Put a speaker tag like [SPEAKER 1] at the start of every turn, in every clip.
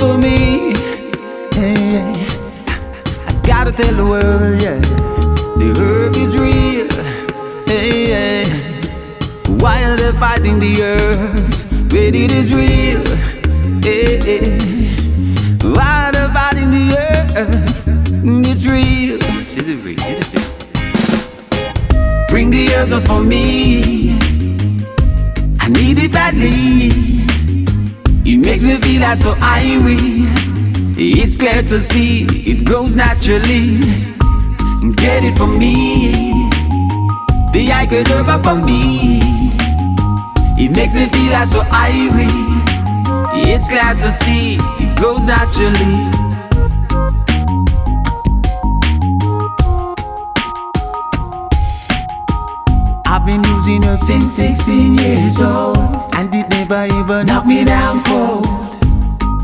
[SPEAKER 1] for me. Hey, I gotta tell the world, yeah, the herb is real. Hey, hey. Why are they fighting the herbs when it is real? Hey, hey. Why are they fighting the herb? It's real. It is real. It is real. Bring the herbs up for me. I need it badly. It makes me feel like so irie. It's clear to see it grows naturally. Get it for me. The I could herb for me. It makes me feel like so irie. It's glad to see it grows naturally. I've been using it since 16 years old, and it never even knocked me down cold.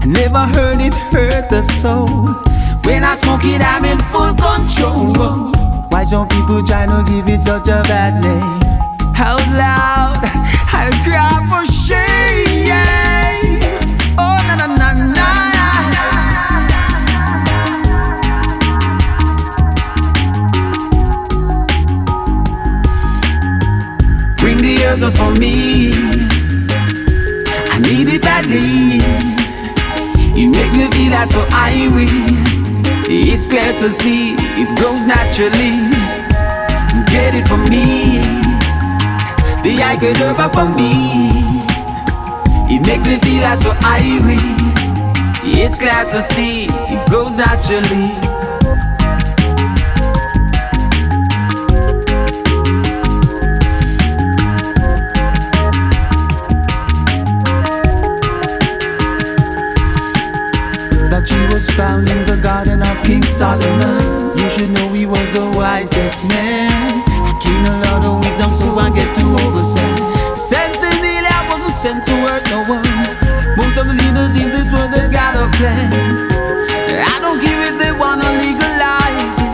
[SPEAKER 1] I never heard it hurt the soul. When I smoke it, I'm in full control. Why some people try to give it such a bad name? Out loud, I cry for shame. Oh, na na na na. Bring the herbs up for me. I need it badly. It makes me feel like so irie. It's clear to see it grows naturally. Get it for me. The I could herb for me. It makes me feel like so irie. It's glad to see it grows naturally. That tree was found in the garden of King Solomon. You should know he was the wisest man. King a lot of wisdom, so I get to understand. Sense in the I wasn't sent to hurt no one. Most of the leaders in this world, they got a plan. I don't care if they wanna legalize it.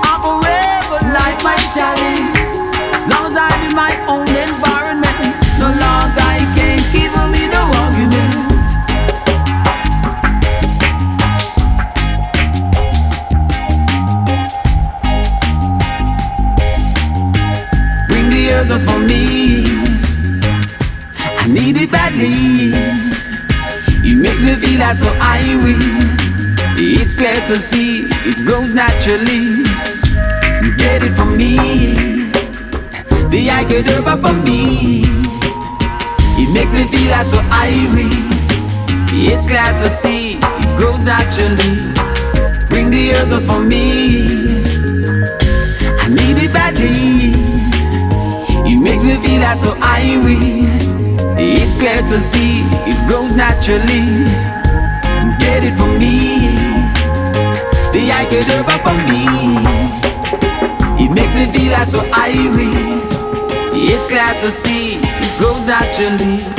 [SPEAKER 1] I'm forever like my chalice. Long as I'm in my own environment, no longer I can't give me no argument. For me, I need it badly. It makes me feel like so irie. It's clear to see it grows naturally. Get it for me. The I could herb for me. It makes me feel like so irie. It's glad to see it grows naturally. Bring the herbs up for me. I need it badly. It makes me feel like so irie. It's clear to see it grows naturally. Get it for me. The I could herb for me. It makes me feel like so irie. It's glad to see it grows naturally.